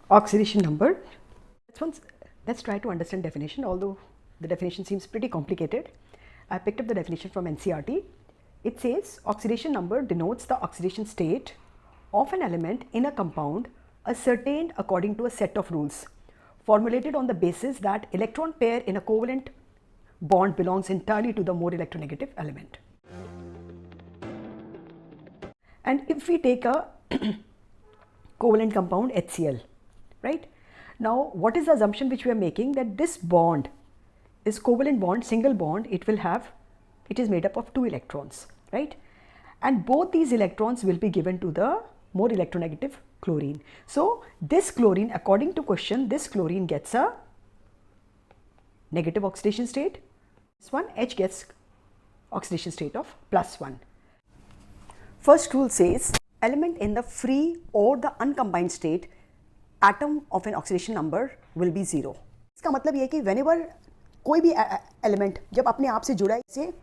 Oxidation number. Let's try to understand definition, although the definition seems pretty complicated. I picked up the definition from NCERT. It says oxidation number denotes the oxidation state of an element in a compound ascertained according to a set of rules formulated on the basis that electron pair in a covalent bond belongs entirely to the more electronegative element. And if we take a covalent compound HCl, right? Now, what is the assumption which we are making? That this bond is covalent bond, single bond, it is made up of 2 electrons, right? And both these electrons will be given to the more electronegative chlorine. So, this chlorine, according to question, this chlorine gets a negative oxidation state. This one, H gets oxidation state of +1. First rule says element in the free or the uncombined state atom of an oxidation number will be 0. इसका मतलब ये है कि whenever कोई भी element जब अपने आप से जुड़ा है, जैसे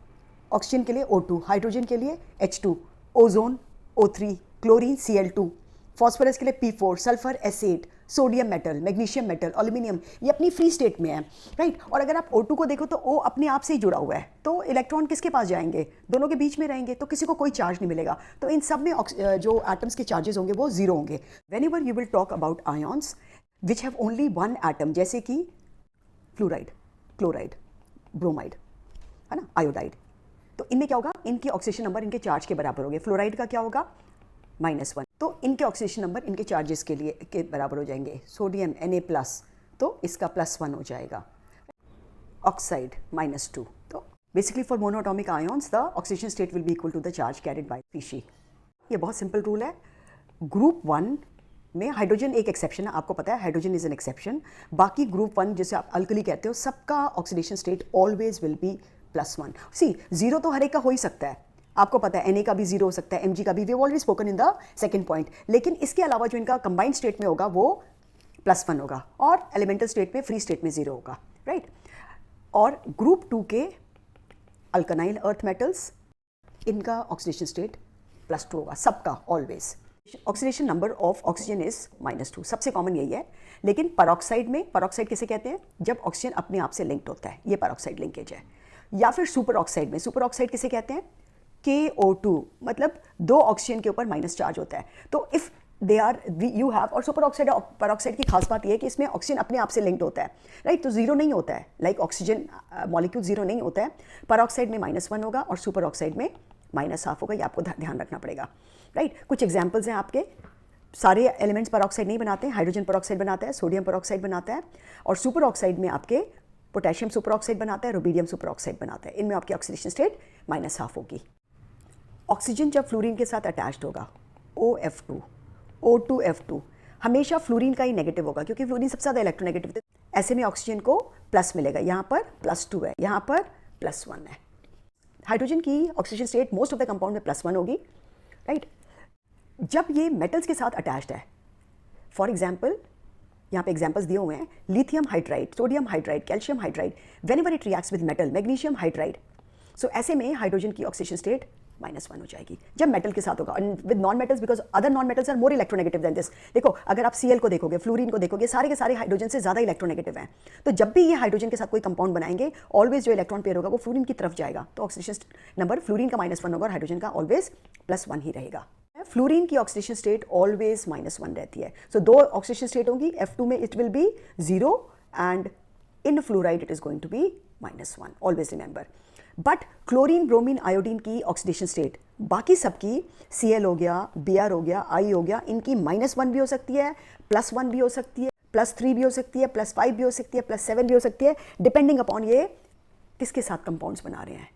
ऑक्सीजन के लिए O2, हाइड्रोजन के लिए H2, ozone O3, chlorine Cl2, phosphorus के लिए P4, sulphur S8, sodium metal, magnesium metal, aluminium, ये अपनी फ्री स्टेट में है, राइट? और अगर आप O2 को देखो तो O अपने आप से ही जुड़ा हुआ है, तो इलेक्ट्रॉन किसके पास जाएंगे? दोनों के बीच में रहेंगे, तो किसी को कोई चार्ज नहीं मिलेगा। तो इन सब में जो एटम्स के चार्जेस होंगे वो 0 होंगे। Whenever you will talk about ions which have only one atom, जैसे कि फ्लोराइड, क्लोराइड, ब्रोमाइड, है ना, आयोडाइड, तो इनमें क्या होगा? इनके ऑक्सीडेशन नंबर इनके चार्ज के बराबर होंगे। फ्लोराइड का क्या होगा? -1, तो इनके ऑक्सीडेशन नंबर इनके चार्जेस के बराबर हो जाएंगे। सोडियम Na+, तो इसका +1 हो जाएगा। ऑक्साइड -2, तो basically for monoatomic ions the oxidation state will be equal to the charge carried by species. ये बहुत सिंपल रूल है। ग्रुप 1 में हाइड्रोजन एक एक्सेप्शन है, आपको पता है हाइड्रोजन इज एन एक्सेप्शन। बाकी ग्रुप 1 जिसे आप अल्कली कहते हो, सबका oxidation state always will be +1। सी 0 तो हर एक का हो ही सकता है, आपको पता है Na का भी 0 हो सकता है, Mg का भी, we already spoken in the second point. लेकिन इसके अलावा जो इनका कंबाइंड स्टेट में होगा वो +1 होगा, और एलिमेंटल स्टेट में, फ्री स्टेट में 0 होगा, राइट? और ग्रुप 2 के अल्कनाइल अर्थ मेटल्स, इनका ऑक्सीडेशन स्टेट +2 होगा, सबका always. Oxidation number of oxygen is -2, सबसे कॉमन यही है। लेकिन पैरोक्साइड में, पैरोक्साइड किसे कहते हैं? जब ऑक्सीजन अपने आप से लिंक्ड होता है, ये पैरोक्साइड लिंकेज है। या फिर सुपर ऑक्साइड में, सुपर ऑक्साइड किसे कहते हैं? KO2, मतलब 2 ऑक्सीजन के ऊपर माइनस चार्ज होता है। तो if they are you have, और सुपर ऑक्साइड पैरोक्साइड की खास बात यह है कि इसमें ऑक्सीजन अपने आप से लिंक्ड होता है, राइट? तो 0 नहीं होता है, लाइक ऑक्सीजन मॉलिक्यूल 0 नहीं होता है। पैरोक्साइड में -1 होगा और सुपर ऑक्साइड में -1/2 होगा, ये आपको ध्यान रखना पड़ेगा, राइट? कुछ एग्जाम्पल्स हैं आपके। सारे एलिमेंट्स पैरोक्साइड नहीं बनाते हैं, हाइड्रोजन पैरोक्साइड बनाता है, सोडियम पैरोक्साइड बनाता है, और सुपर ऑक्साइड में आपके पोटेशियम सुपर ऑक्साइड बनाता है, रुबीडियम सुपर ऑक्साइड बनाता है। इनमें आपकी ऑक्सीडेशन स्टेट -1/2 होगी। ऑक्सीजन जब फ्लोरीन के साथ अटैच्ड होगा, OF2, O2F2, हमेशा फ्लोरीन का ही नेगेटिव होगा, क्योंकि फ्लोरीन सबसे ज़्यादा इलेक्ट्रोनेगेटिव है। ऐसे में ऑक्सीजन को प्लस मिलेगा, यहाँ पर +2 है, यहाँ पर +1 है। हाइड्रोजन की oxygen state most of the compound में +1 होगी, राइट? जब ये मेटल्स के साथ अटैच्ड है, फॉर एग्जाम्पल यहाँ पे एग्जाम्पल्स दिए हुए हैं, lithium hydride, sodium hydride, calcium hydride, whenever it reacts with metal, magnesium hydride, so ऐसे में हाइड्रोजन की ऑक्सीडेशन स्टेट -1 हो जाएगी जब मेटल के साथ होगा। With non metals, because other non metals are more electronegative than this. देखो, अगर आप Cl को देखोगे, फ्लोरीन को देखोगे, सारे के सारे हाइड्रोजन से ज़्यादा इलेक्ट्रोनेगेटिव हैं। तो जब भी ये हाइड्रोजन के साथ कोई कंपाउंड बनाएंगे, ऑलवेज जो इलेक्ट्रॉन पेयर होगा वो फ्लोरीन की तरफ जाएगा, तो ऑक्सीडेशन नंबर फ्लोरीन का -1 होगा और हाइड्रोजन का ऑलवेज +1 ही रहेगा। फ्लोरीन की ऑक्सीडेशन स्टेट ऑलवेज -1 रहती है। सो 2 ऑक्सीडेशन स्टेट होंगी, F2 में it will be 0 and in fluoride it is going to be -1, always remember. But chlorine, bromine, iodine की ऑक्सीडेशन स्टेट बाकी सबकी, Cl हो गया, Br हो गया, I हो गया, इनकी -1 भी हो सकती है, +1 भी हो सकती है, +3 भी हो सकती है, +5 भी हो सकती है, +7 भी हो सकती है, डिपेंडिंग अपॉन ये किसके साथ कंपाउंड्स बना रहे हैं।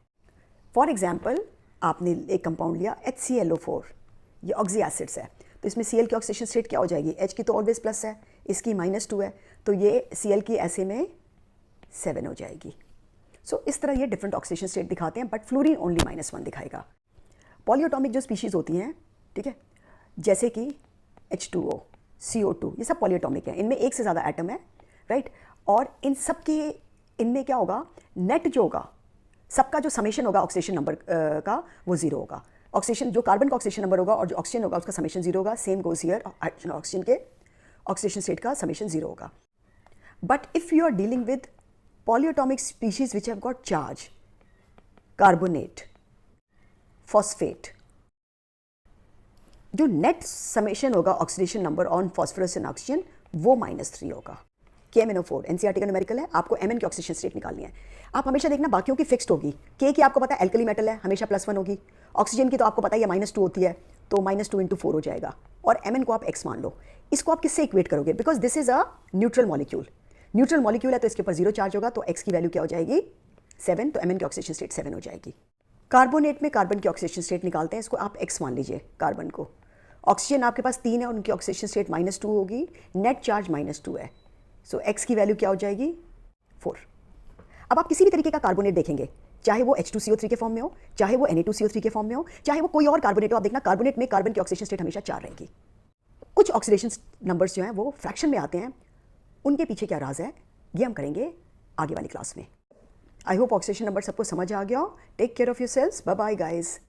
फॉर एग्जाम्पल, आपने एक कंपाउंड लिया HClO4, ये ऑक्सी एसिड्स है, तो इसमें Cl की ऑक्सीडेशन स्टेट क्या हो जाएगी? H की तो ऑलवेज प्लस है, इसकी -2 है, तो ये Cl की ऐसे में 7 हो जाएगी। सो इस तरह ये डिफरेंट ऑक्सीडेशन स्टेट दिखाते हैं, बट फ्लोरीन ओनली -1 दिखाएगा। पॉलीएटॉमिक जो स्पीशीज़ होती हैं, ठीक है, जैसे कि H2O, CO2, ये सब पॉलीएटॉमिक हैं, इनमें एक से ज़्यादा एटम है, राइट? और इन सब के, इनमें क्या होगा? नेट जो होगा, सबका जो समेशन होगा ऑक्सीडेशन नंबर का, वो 0 होगा। ऑक्सीजन, जो कार्बन का ऑक्सीजन नंबर होगा और जो ऑक्सीजन होगा उसका समेशन 0 होगा। सेम गोज हियर, ऑक्सीजन के ऑक्सीडेशन स्टेट का समेशन 0 होगा. But if you are dealing with polyatomic species which have got charge, carbonate, phosphate, जो नेट समेशन होगा oxidation number on phosphorus and oxygen वो -3 होगा. KMnO4 NCERT का numerical है, आपको Mn की ऑक्सीडेशन स्टेट निकालनी है. आप हमेशा देखना बाकियों की फिक्स्ड होगी. K की आपको पता है एल्कली मेटल है, हमेशा +1 होगी. ऑक्सीजन की तो आपको पता ही है -2 होती है, तो -2 × 4 हो जाएगा. और Mn को आप x मान लो. इसको आप किससे इक्वेट करोगे? Because this is a neutral molecule. Neutral molecule है तो इसके ऊपर 0 चार्ज होगा, तो x की वैल्यू क्या हो जाएगी? 7. तो Mn की ऑक्सीडेशन स्टेट 7 हो जाएगी. कार्बोनेट में कार्बन की ऑक्सीडेशन स्टेट निकालते हैं, इसको आप x मान लीजिए कार्बन को. ऑक्सीजन आपके पास 3 है, उनकी ऑक्सीडेशन स्टेट -2 होगी, नेट चार्ज -2 है. सो x की वैल्यू क्या हो जाएगी? 4. अब आप किसी भी तरीके का कार्बोनेट देखेंगे, चाहे वो H2CO3 के फॉर्म में हो, चाहे वो Na2CO3 के फॉर्म में हो, चाहे वो कोई और कार्बोनेट हो, आप देखना कार्बोनेट में कार्बन की ऑक्सीडेशन स्टेट हमेशा 4 रहेगी. कुछ ऑक्सीडेशन नंबर्स जो हैं वो फ्रैक्शन में आते हैं, उनके पीछे क्या राज है ये हम करेंगे आगे वाली क्लास में. आई होप ऑक्सीडेशन नंबर सबको समझ आ गया हो. Take care of yourselves. Bye bye guys.